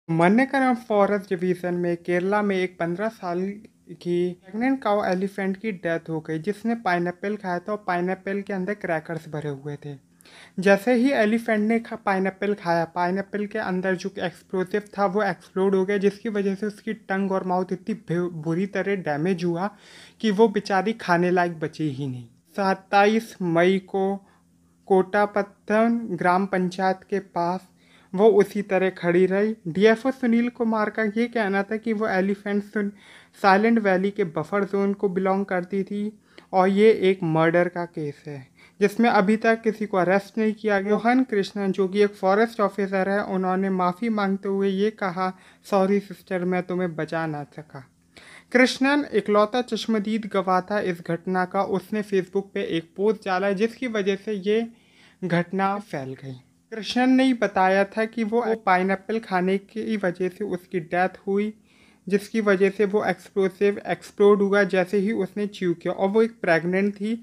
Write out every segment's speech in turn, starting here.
मन्नेकरण forest division में केरला में एक 15 साल की प्रेग्नेंट काउ एलिफेंट की डेथ हो गई जिसने पाइनएप्पल खाया था और पाइनएप्पल के अंदर क्रैकर्स भरे हुए थे। जैसे ही एलिफेंट ने पाइनएप्पल खाया, पाइनएप्पल के अंदर जो एक्सप्लोसिव था वो एक्सप्लोड हो गया, जिसकी वजह से उसकी टंग और माउथ इतनी बुरी तरह डैमेज हुआ कि वो बेचारी खाने लायक बची ही नहीं। 27 मई को कोटापत्तन ग्राम पंचायत के पास वो उसी तरह खड़ी रही। डीएफओ सुनील कुमार का ये कहना था कि वो एलिफेंट साइलेंट वैली के बफर जोन को बिलोंग करती थी और ये एक मर्डर का केस है जिसमें अभी तक किसी को अरेस्ट नहीं किया गया। मोहन कृष्णन जो कि एक फॉरेस्ट ऑफिसर है, उन्होंने माफ़ी मांगते हुए ये कहा, सॉरी सिस्टर, मैं तुम्हें बचा ना सका। कृष्णन इकलौता चश्मदीद गवाह था इस घटना का। उसने फेसबुक पे एक पोस्ट डाला जिसकी वजह से ये घटना फैल गई। कृष्णन ने ही बताया था कि वो पाइनएप्पल खाने की वजह से उसकी डेथ हुई, जिसकी वजह से वो एक्सप्लोसिव एक्सप्लोड हुआ जैसे ही उसने च्यू किया, और वो एक प्रेग्नेंट थी।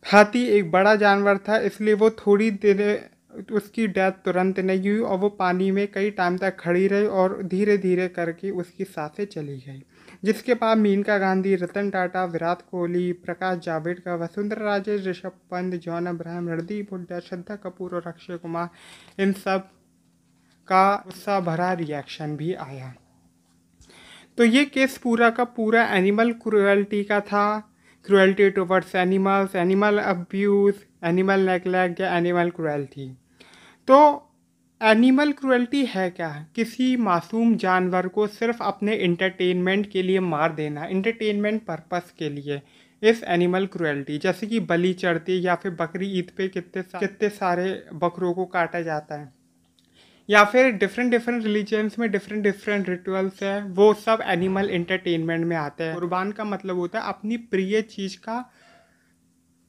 हाथी एक बड़ा जानवर था, इसलिए वो थोड़ी देर उसकी डेथ तुरंत नहीं हुई और वो पानी में कई टाइम तक खड़ी रही और धीरे धीरे करके उसकी सांसें चली गई, जिसके बाद मेनका गांधी, रतन टाटा, विराट कोहली, प्रकाश जावड़ेकर, वसुंधरा राजे, ऋषभ पंत, जॉन अब्राहम, रणदीप हुड्डा, श्रद्धा कपूर और अक्षय कुमार, इन सब का गुस्सा भरा रिएक्शन भी आया। तो ये केस पूरा का पूरा एनिमल क्रुएल्टी का था। Cruelty towards animals, animal abuse, animal neglect या एनिमल क्रुएल्टी। तो एनिमल क्रुएल्टी है क्या? किसी मासूम जानवर को सिर्फ अपने इंटरटेनमेंट के लिए मार देना, इंटरटेनमेंट पर्पस के लिए, इस एनिमल क्रुएल्टी। जैसे कि बलि चढ़ती या फिर बकरी ईद पे कितने सारे बकरों को काटा जाता है, या फिर डिफरेंट डिफरेंट रिलीजन्स में डिफरेंट डिफरेंट रिचुअल्स है, वो सब एनिमल इंटरटेनमेंट में आते हैं। कुर्बान का मतलब होता है अपनी प्रिय चीज़ का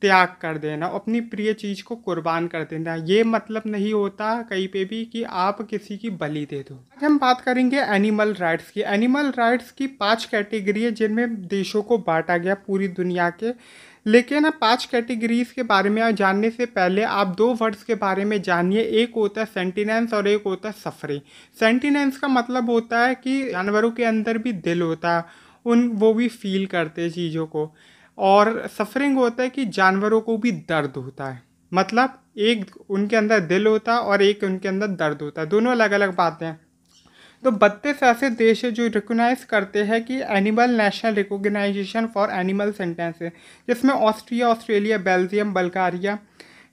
त्याग कर देना, अपनी प्रिय चीज़ को कुर्बान कर देना। ये मतलब नहीं होता कहीं पे भी कि आप किसी की बलि दे दो। आज हम बात करेंगे एनिमल राइट्स की। एनिमल राइट्स की 5 कैटेगरी है जिनमें देशों को बांटा गया पूरी दुनिया के। लेकिन 5 कैटेगरीज के बारे में जानने से पहले आप 2 वर्ड्स के बारे में जानिए। एक होता है सेंटिनेंस और एक होता है सफरिंग। सेंटिनेंस का मतलब होता है कि जानवरों के अंदर भी दिल होता है, वो भी फील करते हैं चीज़ों को। और सफरिंग होता है कि जानवरों को भी दर्द होता है, मतलब एक उनके अंदर दिल होता है और एक उनके अंदर दर्द होता है, दोनों अलग अलग बातें हैं। तो 32 ऐसे देश है जो रिकोगनाइज करते हैं कि animal national recognition for animal sentences, जिसमें Austria, Australia, Belgium, Bulgaria,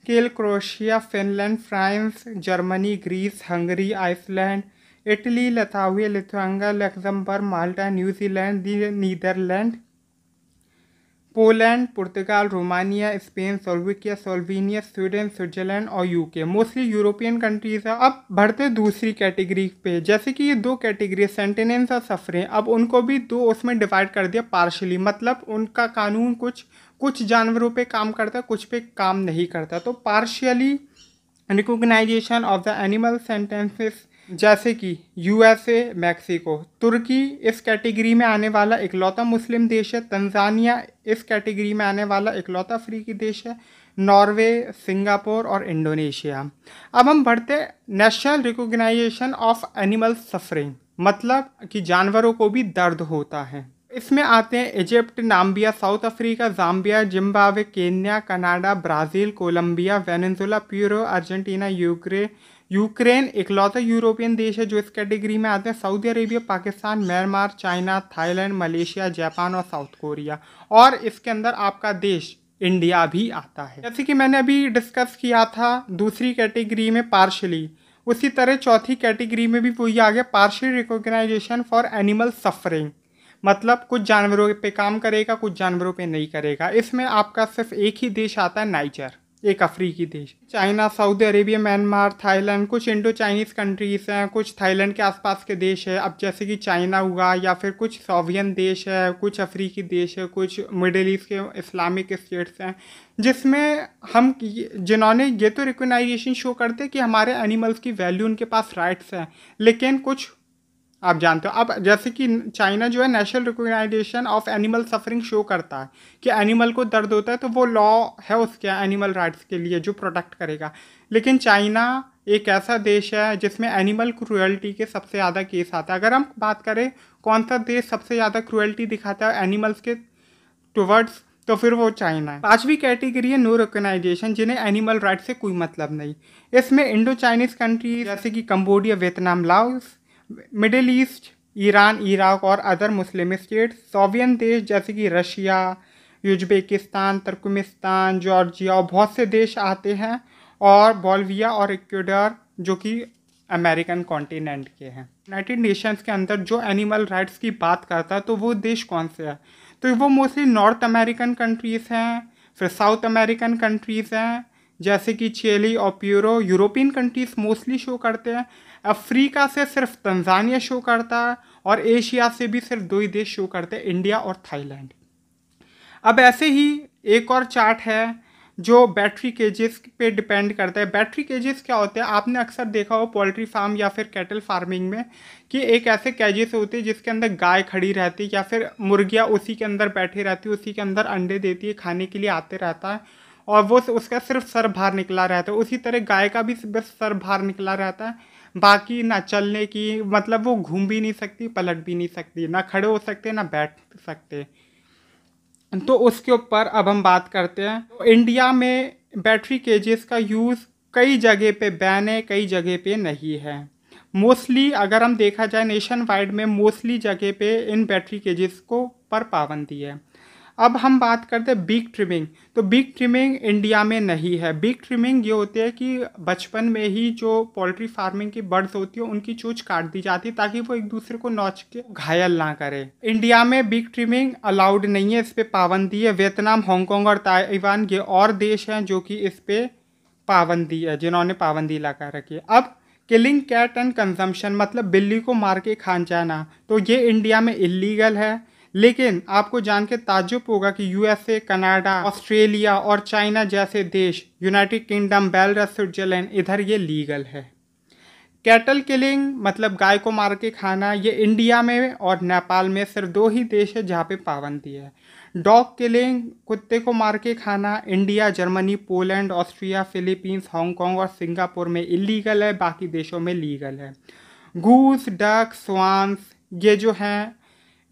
Croatia, Finland, France, Germany, Greece, Hungary, Iceland, Italy, Lithuania, Luxembourg, Malta, New Zealand, Netherlands, Poland, पुर्तगाल, Romania, Spain, Slovenia, Sweden, Switzerland और यूके। मोस्टली यूरोपियन कंट्रीज है। अब बढ़ते दूसरी category पे, जैसे कि ये 2 कैटेगरी सेंटेनेंस और सफरिंग, अब उनको भी 2 उसमें डिवाइड कर दिया पार्शली, मतलब उनका कानून कुछ जानवरों पे काम करता है, कुछ पे काम नहीं करता। तो partially recognition of the animal sentences, जैसे कि यूएसए, मैक्सिको, तुर्की इस कैटेगरी में आने वाला इकलौता मुस्लिम देश है। तंजानिया इस कैटेगरी में आने वाला इकलौता अफ्रीकी देश है। नॉर्वे, सिंगापुर और इंडोनेशिया। अब हम बढ़ते national recognition of animal suffering, मतलब कि जानवरों को भी दर्द होता है। इसमें आते हैं Egypt, Namibia, South Africa, Zambia, Zimbabwe, Kenya, Canada, Brazil, Colombia, Venezuela, Peru, Argentina, Ukraine इकलौता यूरोपियन देश है जो इस कैटेगरी में आते हैं। Saudi Arabia, Pakistan, Myanmar, China, Thailand, Malaysia, Japan और साउथ कोरिया। और इसके अंदर आपका देश इंडिया भी आता है। जैसे कि मैंने अभी डिस्कस किया था दूसरी कैटेगरी में पार्शली, उसी तरह चौथी कैटेगरी में भी वही आ गया, partial recognition for animal suffering, मतलब कुछ जानवरों पे काम करेगा, कुछ जानवरों पे नहीं करेगा। इसमें आपका सिर्फ एक ही देश आता है, नाइजर, एक अफ्रीकी देश। China, Saudi Arabia, Myanmar, Thailand, कुछ इंडो चाइनीज़ कंट्रीज हैं, कुछ थाईलैंड के आसपास के देश है। अब जैसे कि चाइना हुआ, या फिर कुछ सोवियन देश है, कुछ अफ्रीकी देश है, कुछ मिडिल ईस्ट के इस्लामिक स्टेट्स हैं, जिसमें हम जिन्होंने ये तो रिकॉग्नाइजेशन शो करते हैं कि हमारे एनिमल्स की वैल्यू, उनके पास राइट्स हैं, लेकिन कुछ आप जानते हो। अब जैसे कि चाइना जो है national recognition of animal suffering show करता है कि एनिमल को दर्द होता है, तो वो लॉ है उसके एनिमल राइट्स के लिए जो प्रोटेक्ट करेगा। लेकिन चाइना एक ऐसा देश है जिसमें एनिमल क्रूएल्टी के सबसे ज़्यादा केस आता है। अगर हम बात करें कौन सा देश सबसे ज़्यादा क्रूएल्टी दिखाता है एनिमल्स के टुवर्ड्स, तो फिर वो चाइना है। 5वीं कैटेगरी है नो रिकॉग्नाइजेशन, जिन्हें एनिमल राइट से कोई मतलब नहीं। इसमें इंडो चाइनीज कंट्री जैसे कि Cambodia, Vietnam, Laos, middle east, Iran, Iraq और अदर मुस्लिम स्टेट, सोवियन देश जैसे कि रशिया, उज्बेकिस्तान, तुर्कमेनिस्तान, जॉर्जिया और बहुत से देश आते हैं, और बोल्विया और इक्वेडर जो कि अमेरिकन कॉन्टिनेंट के हैं। यूनाइटेड नेशंस के अंदर जो एनिमल राइट्स की बात करता है तो वो देश कौन से है, तो वो मोस्टली नॉर्थ अमेरिकन कंट्रीज़ हैं, फिर साउथ अमेरिकन कंट्रीज़ हैं जैसे कि चिली और furrow. European countries mostly show करते हैं। अफ्रीका से सिर्फ तंजानिया शो करता है, और एशिया से भी सिर्फ 2 ही देश शो करते हैं, इंडिया और थाईलैंड। अब ऐसे ही एक और चार्ट है जो बैटरी केजेस पे डिपेंड करता है। बैटरी केजेस क्या होते हैं, आपने अक्सर देखा हो पोल्ट्री फार्म या फिर कैटल फार्मिंग में कि एक ऐसे केजेस होते हैं जिसके अंदर गाय खड़ी रहती है या फिर मुर्गियाँ उसी के अंदर बैठी रहती है, उसी के अंदर अंडे देती है, खाने के लिए आते रहता है, और वो उसका सिर्फ सर बाहर निकला रहता है। उसी तरह गाय का भी बस सर बाहर निकला रहता है, बाकी ना चलने की, मतलब वो घूम भी नहीं सकती, पलट भी नहीं सकती, ना खड़े हो सकते ना बैठ सकते। तो उसके ऊपर अब हम बात करते हैं। तो इंडिया में बैटरी केजेस का यूज़ कई जगह पे बैन है, कई जगह पे नहीं है। मोस्टली अगर हम देखा जाए नेशन वाइड में मोस्टली जगह पे इन बैटरी केजेस को पर पाबंदी है। अब हम बात करते हैं बीक ट्रिमिंग। तो बीक ट्रिमिंग इंडिया में नहीं है। बीक ट्रिमिंग ये होती है कि बचपन में ही जो पोल्ट्री फार्मिंग की बर्ड्स होती है उनकी चोंच काट दी जाती है ताकि वो एक दूसरे को नोच के घायल ना करे। इंडिया में बीक ट्रिमिंग अलाउड नहीं है, इस पर पाबंदी है। वियतनाम, हांगकांग और ताइवान ये और देश हैं जो कि इस पर पाबंदी है, जिन्होंने पाबंदी लगा रखी है। अब किलिंग कैट एंड कंजम्पशन, मतलब बिल्ली को मार के खा जाना, तो ये इंडिया में इलीगल है। लेकिन आपको जान के ताज्जुब होगा कि यूएसए, कनाडा, ऑस्ट्रेलिया और चाइना जैसे देश, यूनाइटेड किंगडम, बेलारूस, स्विट्जरलैंड, इधर ये लीगल है। कैटल किलिंग मतलब गाय को मार के खाना, ये इंडिया में और नेपाल में सिर्फ 2 ही देश है जहाँ पे पाबंदी है। डॉग किलिंग, कुत्ते को मार के खाना, India, Germany, Poland, Austria, Philippines, Hong Kong और सिंगापुर में इलीगल है, बाकी देशों में लीगल है। गूस, डक, स्वान्स ये जो हैं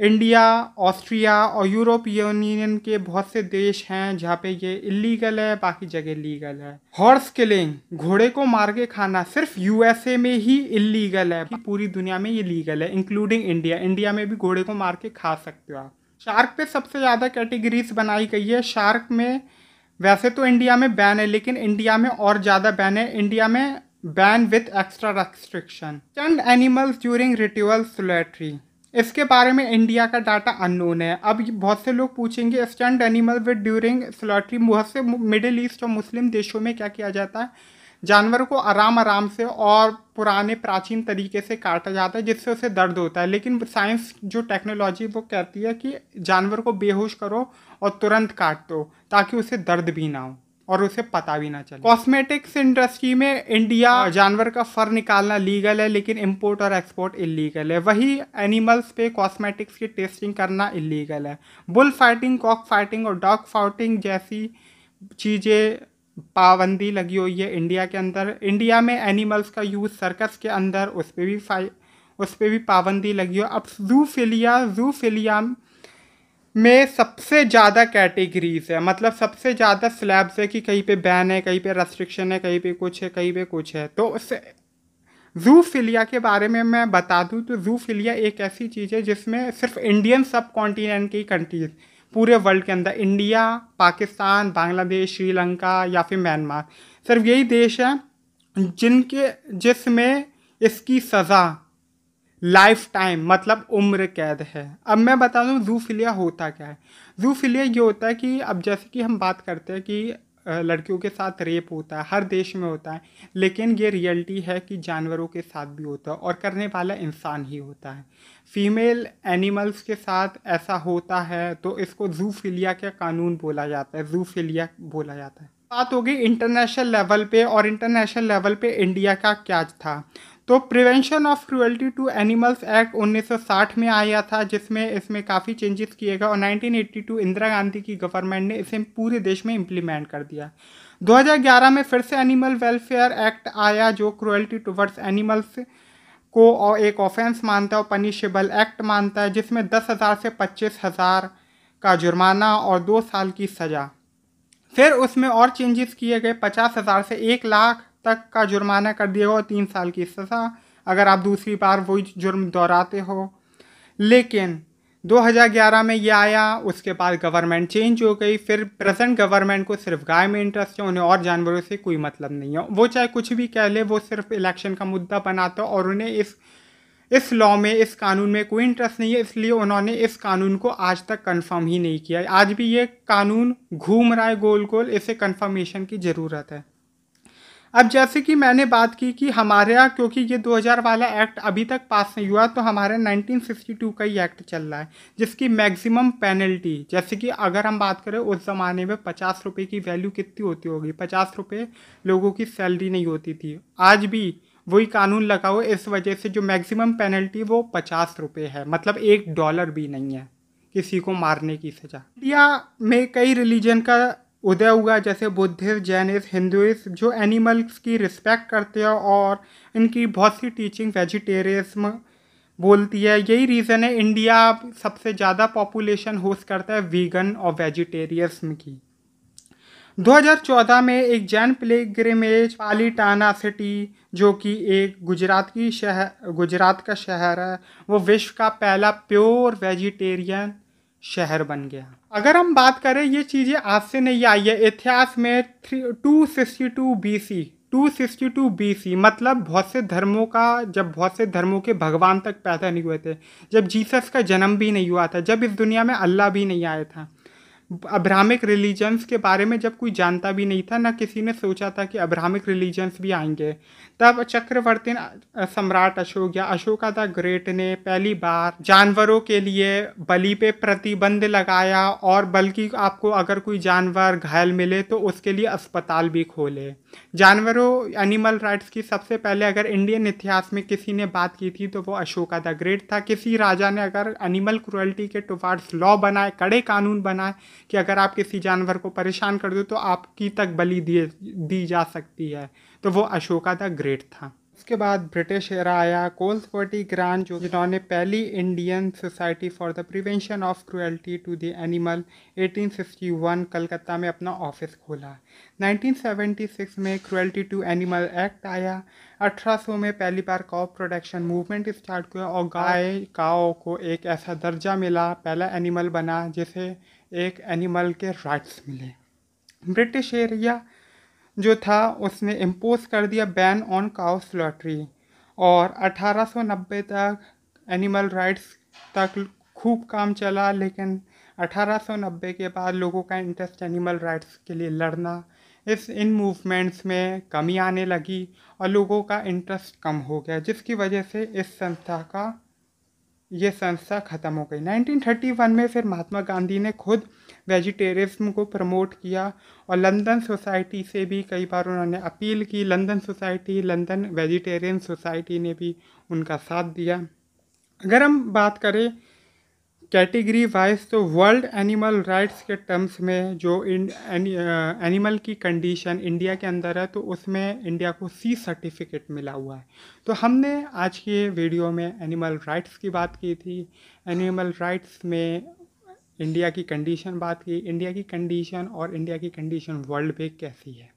इंडिया, ऑस्ट्रिया और यूरोपियन यूनियन के बहुत से देश हैं जहाँ पे ये इलीगल है, बाकी जगह लीगल है। हॉर्स किलिंग, घोड़े को मार के खाना, सिर्फ यूएसए में ही इलीगल है, पूरी दुनिया में ये लीगल है इंक्लूडिंग इंडिया। इंडिया में भी घोड़े को मार के खा सकते हो आप। शार्क पे सबसे ज़्यादा कैटेगरीज बनाई गई है। शार्क में वैसे तो इंडिया में बैन है, लेकिन इंडिया में और ज़्यादा बैन है। इंडिया में ban with extra restriction. Stunt animals during ritual slaughter, इसके बारे में इंडिया का डाटा अननोन है। अब बहुत से लोग पूछेंगे स्टंट एनिमल विद ड्यूरिंग स्लॉटरी, बहुत से मिडिल ईस्ट और मुस्लिम देशों में क्या किया जाता है, जानवर को आराम आराम से और पुराने प्राचीन तरीके से काटा जाता है जिससे उसे दर्द होता है। लेकिन साइंस जो टेक्नोलॉजी वो कहती है कि जानवर को बेहोश करो और तुरंत काट दो ताकि उसे दर्द भी ना हो और उसे पता भी ना चले। कॉस्मेटिक्स इंडस्ट्री में इंडिया जानवर का फर निकालना लीगल है, लेकिन इंपोर्ट और एक्सपोर्ट इलीगल है। वही एनिमल्स पे कॉस्मेटिक्स की टेस्टिंग करना इलीगल है। बुल फाइटिंग, कॉक फाइटिंग और डॉग फाइटिंग जैसी चीज़ें पाबंदी लगी हुई है इंडिया के अंदर। इंडिया में एनिमल्स का यूज़ सर्कस के अंदर उस पर भी पाबंदी लगी हो। अब जूफिलिया में सबसे ज़्यादा कैटेगरीज है, मतलब सबसे ज़्यादा स्लैब्स है कि कहीं पे बैन है, कहीं पे रेस्ट्रिक्शन है, कहीं पे कुछ है, कहीं पे कुछ है। तो उससे जूफिलिया के बारे में मैं बता दूं तो जूफिलिया एक ऐसी चीज़ है जिसमें सिर्फ इंडियन सब कॉन्टिनेंट की कंट्रीज, पूरे वर्ल्ड के अंदर इंडिया, पाकिस्तान, बांग्लादेश, श्रीलंका या फिर म्यांमार, सिर्फ यही देश है जिसमें इसकी सज़ा लाइफ टाइम मतलब उम्र कैद है। अब मैं बता दूं जूफिलिया होता क्या है। जूफिलिया ये होता है कि अब जैसे कि हम बात करते हैं कि लड़कियों के साथ रेप होता है, हर देश में होता है, लेकिन ये रियलिटी है कि जानवरों के साथ भी होता है और करने वाला इंसान ही होता है। फीमेल एनिमल्स के साथ ऐसा होता है तो इसको जूफिलिया का कानून बोला जाता है, जूफिलिया बोला जाता है। बात होगी इंटरनेशनल लेवल पे, और इंटरनेशनल लेवल पे इंडिया का क्या था। तो prevention of cruelty to animals act 1960 में आया था, जिसमें इसमें काफ़ी चेंजेस किए गए और 1982 इंदिरा गांधी की गवर्नमेंट ने इसे पूरे देश में इम्प्लीमेंट कर दिया। 2011 में फिर से एनिमल वेलफेयर एक्ट आया जो क्रुएल्टी टुवर्ड्स एनिमल्स को एक ऑफेंस मानता है और पनिशेबल एक्ट मानता है, जिसमें 10,000 से 25,000 का जुर्माना और 2 साल की सज़ा। फिर उसमें और चेंजेस किए गए, 50,000 से 1 लाख तक का जुर्माना कर दिया और 3 साल की सज़ा अगर आप दूसरी बार वही जुर्म दोहराते हो। लेकिन 2011 में ये आया, उसके बाद गवर्नमेंट चेंज हो गई। फिर प्रेजेंट गवर्नमेंट को सिर्फ गाय में इंटरेस्ट है, उन्हें और जानवरों से कोई मतलब नहीं है। वो चाहे कुछ भी कह ले, वो सिर्फ इलेक्शन का मुद्दा बनाता है और उन्हें इस लॉ में, इस कानून में कोई इंटरेस्ट नहीं है, इसलिए उन्होंने इस कानून को आज तक कंफर्म ही नहीं किया। आज भी ये कानून घूम रहा है गोल गोल, इसे कंफर्मेशन की ज़रूरत है। अब जैसे कि मैंने बात की कि हमारे यहाँ, क्योंकि ये 2000 वाला एक्ट अभी तक पास नहीं हुआ, तो हमारे 1962 का ही एक्ट चल रहा है, जिसकी मैक्सिमम पेनल्टी, जैसे कि अगर हम बात करें उस ज़माने में 50 रुपये की वैल्यू कितनी होती होगी, 50 रुपये लोगों की सैलरी नहीं होती थी। आज भी वही कानून लगा हुआ, इस वजह से जो मैक्सिमम पेनल्टी वो 50 रुपये है, मतलब $1 भी नहीं है किसी को मारने की सज़ा। इंडिया में कई रिलीजन का उदय हुआ, जैसे बुद्धिस्ट, जैनिस्ट, हिंदुइज्म, जो एनिमल्स की रिस्पेक्ट करते हैं और इनकी बहुत सी टीचिंग वेजिटेरियज्म बोलती है। यही रीज़न है इंडिया सबसे ज़्यादा पॉपुलेशन होस्ट करता है वीगन और वेजिटेरियज्म की। 2014 में एक जैन पिलग्रिमेज पालिटाना सिटी, जो कि एक गुजरात का शहर है, वो विश्व का पहला प्योर वेजिटेरियन शहर बन गया। अगर हम बात करें, ये चीज़ें आज से नहीं आई है, इतिहास में 262 BC, मतलब जब बहुत से धर्मों के भगवान तक पैदा नहीं हुए थे, जब जीसस का जन्म भी नहीं हुआ था, जब इस दुनिया में अल्लाह भी नहीं आया था, अब्राहमिक रिलीजन्स के बारे में जब कोई जानता भी नहीं था, ना किसी ने सोचा था कि अब्राहमिक रिलीजन्स भी आएंगे, तब चक्रवर्ती सम्राट अशोक या अशोका द ग्रेट ने पहली बार जानवरों के लिए बलि पे प्रतिबंध लगाया, और बल्कि आपको अगर कोई जानवर घायल मिले तो उसके लिए अस्पताल भी खोले। एनिमल राइट्स की सबसे पहले अगर इंडियन इतिहास में किसी ने बात की थी तो वो अशोका द ग्रेट था। किसी राजा ने अगर एनिमल क्रुएल्टी के टुवार्ड्स लॉ बनाए, कड़े कानून बनाए कि अगर आप किसी जानवर को परेशान कर दो तो आपकी तक बलि दी जा सकती है, तो वो अशोका द ग्रेट था। उसके बाद ब्रिटिश एरा आया, कोल्सवर्टी ग्रांट, जिन्होंने पहली Indian society for the prevention of cruelty to the animal 1861 Calcutta में अपना ऑफिस खोला। 1976 में क्रुएल्टी टू एनिमल एक्ट आया। 1800 में पहली बार काउ प्रोडक्शन मूवमेंट स्टार्ट हुआ और काओ को एक ऐसा दर्जा मिला, पहला एनिमल बना जिसे एक एनिमल के राइट्स मिले। ब्रिटिश एरिया जो था उसने इम्पोज कर दिया बैन ऑन काउ स्लॉटरी, और 1890 तक एनिमल राइट्स तक खूब काम चला। लेकिन 1890 के बाद लोगों का इंटरेस्ट एनिमल राइट्स के लिए लड़ना, इन मूवमेंट्स में कमी आने लगी और लोगों का इंटरेस्ट कम हो गया, जिसकी वजह से ये संस्था ख़त्म हो गई। 1931 में फिर महात्मा गांधी ने खुद वेजिटेरियज्म को प्रमोट किया और लंदन सोसाइटी से भी कई बार उन्होंने अपील की। लंदन वेजिटेरियन सोसाइटी ने भी उनका साथ दिया। अगर हम बात करें कैटेगरी वाइज, तो वर्ल्ड एनिमल राइट्स के टर्म्स में जो एनिमल की कंडीशन इंडिया के अंदर है, तो उसमें इंडिया को C सर्टिफिकेट मिला हुआ है। तो हमने आज के वीडियो में एनिमल राइट्स की बात की थी, एनिमल राइट्स में इंडिया की कंडीशन बात की, इंडिया की कंडीशन और इंडिया की कंडीशन वर्ल्ड में कैसी है।